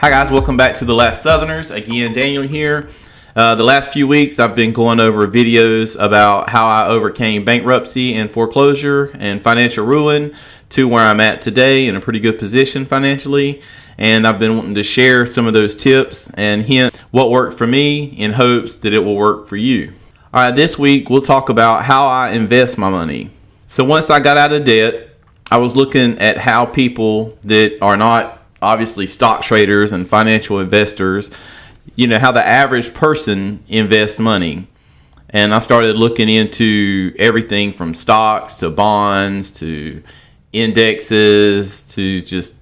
Hi guys, welcome back to The Last Southerners. Again, Daniel here. The last few weeks I've been going over videos about how I overcame bankruptcy and foreclosure and financial ruin to where I'm at today in a pretty good position financially. And I've been wanting to share some of those tips and hint what worked for me in hopes that it will work for you. Alright, this week we'll talk about how I invest my money. So once I got out of debt, I was looking at how people that are not obviously stock traders and financial investors, how the average person invests money. And I started looking into everything from stocks to bonds to indexes to just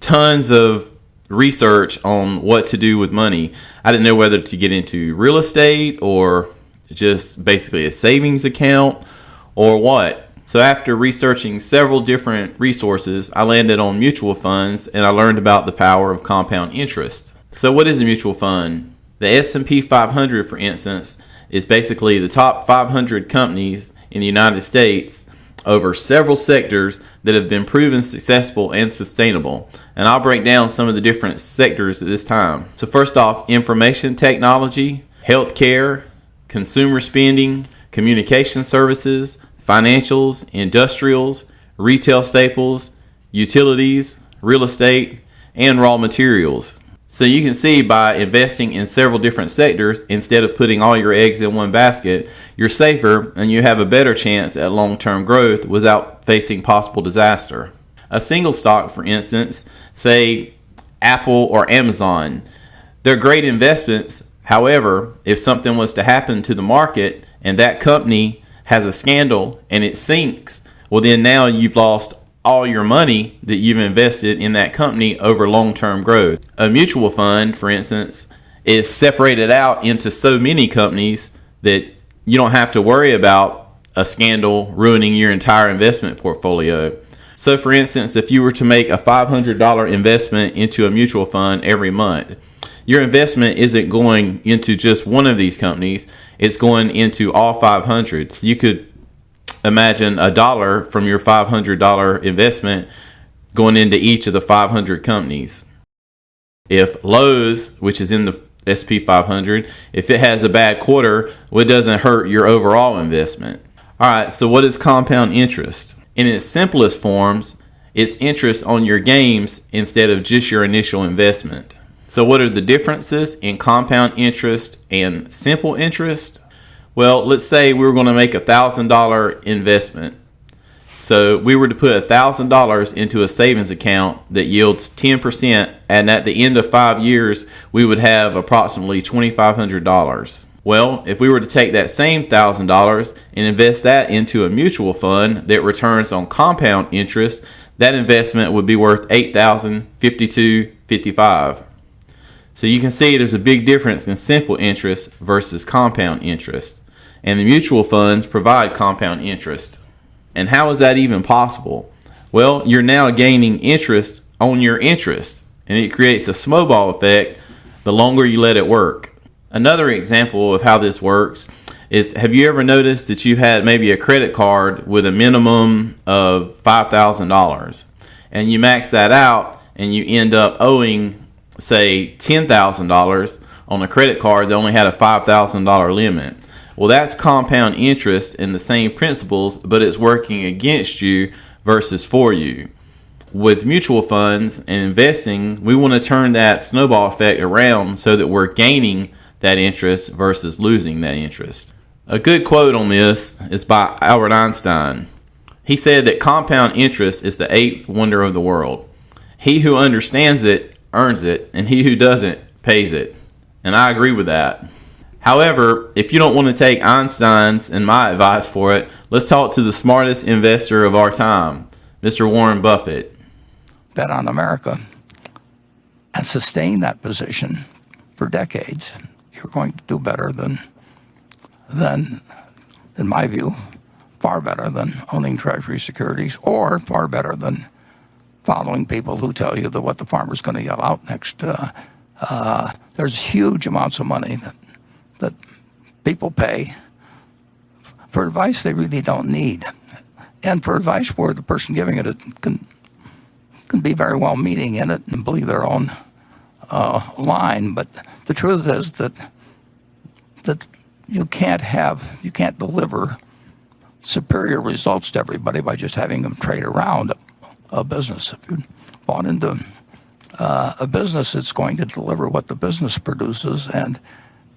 tons of research on what to do with money. I didn't know whether to get into real estate or just basically a savings account or what. So after researching several different resources, I landed on mutual funds and I learned about the power of compound interest. So what is a mutual fund? The S&P 500, for instance, is basically the top 500 companies in the United States over several sectors that have been proven successful and sustainable. And I'll break down some of the different sectors at this time. So first off, information technology, healthcare, consumer spending, communication services, financials, industrials, retail staples, utilities, real estate, and raw materials. So you can see by investing in several different sectors, instead of putting all your eggs in one basket, you're safer and you have a better chance at long-term growth without facing possible disaster. A single stock, for instance, say Apple or Amazon, they're great investments. However, if something was to happen to the market and that company has a scandal and it sinks, well then now you've lost all your money that you've invested in that company over long-term growth. A mutual fund, for instance, is separated out into so many companies that you don't have to worry about a scandal ruining your entire investment portfolio. So for instance, if you were to make a $500 investment into a mutual fund every month, your investment isn't going into just one of these companies, it's going into all 500. So you could imagine $1 from your $500 investment going into each of the 500 companies. If Lowe's, which is in the S&P 500, if it has a bad quarter, well, it doesn't hurt your overall investment. Alright, so what is compound interest? In its simplest forms, it's interest on your gains instead of just your initial investment. So what are the differences in compound interest and simple interest? Well, let's say we were going to make a $1,000 investment. So we were to put $1,000 into a savings account that yields 10%, and at the end of 5 years, we would have approximately $2,500. Well, if we were to take that same $1,000 and invest that into a mutual fund that returns on compound interest, that investment would be worth $8,052.55. So you can see there's a big difference in simple interest versus compound interest. And the mutual funds provide compound interest. And how is that even possible? Well, you're now gaining interest on your interest. And it creates a snowball effect the longer you let it work. Another example of how this works is, have you ever noticed that you had maybe a credit card with a minimum of $5,000? And you max that out and you end up owing, say, $10,000 on a credit card that only had a $5,000 limit. Well, that's compound interest in the same principles, but it's working against you versus for you. With mutual funds and investing, we want to turn that snowball effect around so that we're gaining that interest versus losing that interest. A good quote on this is by Albert Einstein. He said that compound interest is the eighth wonder of the world. He who understands it earns it, and he who doesn't pays it. And I agree with that. However, if you don't want to take Einstein's and my advice for it, let's talk to the smartest investor of our time, Mr. Warren Buffett. Bet on America and sustain that position for decades, you're going to do better than, in my view, far better than owning Treasury securities, or far better than following people who tell you that what the farmer's going to yell out next. There's huge amounts of money that people pay for advice they really don't need, and for advice where the person giving it can be very well meaning in it and believe their own line. But the truth is that you can't deliver superior results to everybody by just having them trade around a business. If you bought into a business, it's going to deliver what the business produces, and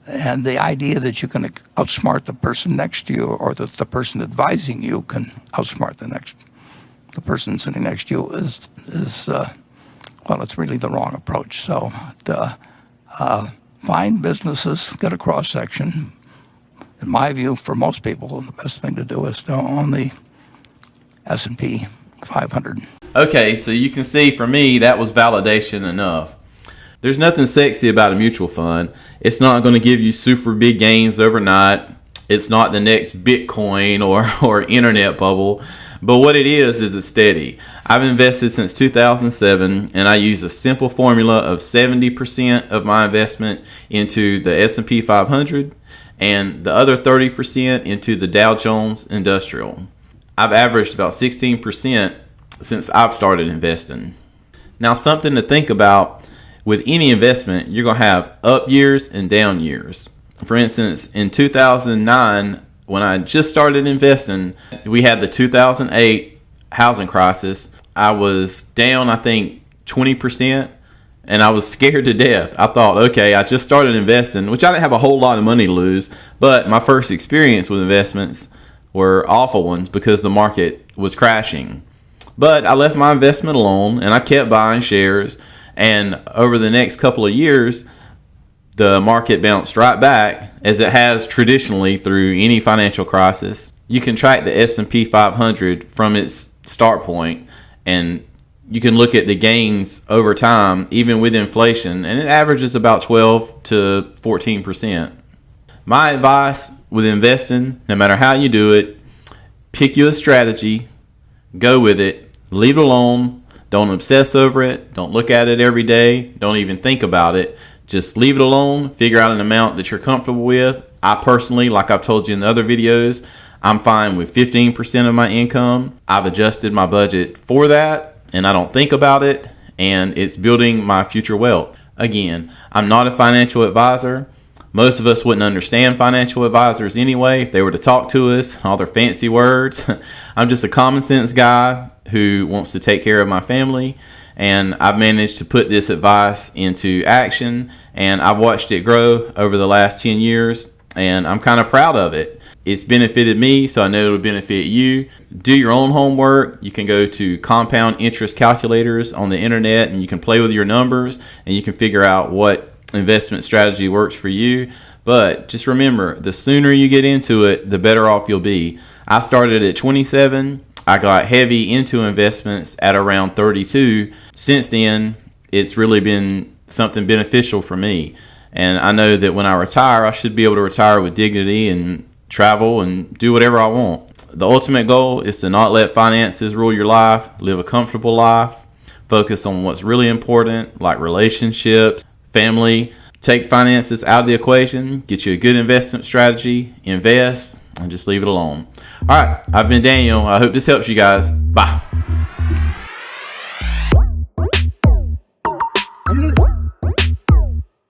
the idea that you can outsmart the person next to you, or that the person advising you can outsmart the person sitting next to you is well, it's really the wrong approach. So find businesses, get a cross section. In my view, for most people, the best thing to do is to own the S&P 500. Okay, so you can see for me that was validation enough. There's nothing sexy about a mutual fund. It's not going to give you super big gains overnight. It's not the next Bitcoin or internet bubble. But what it is it's steady. I've invested since 2007, and I use a simple formula of 70% of my investment into the S&P 500 and the other 30% into the Dow Jones Industrial. I've averaged about 16% since I've started investing. Now, something to think about with any investment, you're going to have up years and down years. For instance, in 2009, when I just started investing, we had the 2008 housing crisis. I was down, I think, 20%, and I was scared to death. I thought, okay, I just started investing, which I didn't have a whole lot of money to lose, but my first experience with investments were awful ones because the market was crashing. But I left my investment alone, and I kept buying shares, and over the next couple of years, the market bounced right back, as it has traditionally through any financial crisis. You can track the S&P 500 from its start point, and you can look at the gains over time, even with inflation, and it averages about 12 to 14%. My advice with investing, no matter how you do it, pick you a strategy, go with it, leave it alone, don't obsess over it, don't look at it every day, don't even think about it. Just leave it alone, figure out an amount that you're comfortable with. I personally, like I've told you in the other videos, I'm fine with 15% of my income. I've adjusted my budget for that, and I don't think about it, and it's building my future wealth. Again, I'm not a financial advisor. Most of us wouldn't understand financial advisors anyway if they were to talk to us, all their fancy words. I'm just a common sense guy who wants to take care of my family, and I've managed to put this advice into action, and I've watched it grow over the last 10 years, and I'm kind of proud of it. It's benefited me, so I know it'll benefit you. Do your own homework. You can go to compound interest calculators on the internet, and you can play with your numbers, and you can figure out what investment strategy works for you. But just remember, the sooner you get into it, the better off you'll be. I started at 27. I got heavy into investments at around 32. Since then, it's really been something beneficial for me. And I know that when I retire, I should be able to retire with dignity and travel and do whatever I want. The ultimate goal is to not let finances rule your life, live a comfortable life, focus on what's really important, like relationships, family. Take finances out of the equation, get you a good investment strategy, invest, and just leave it alone. All right, I've been Daniel. I hope this helps you guys. Bye.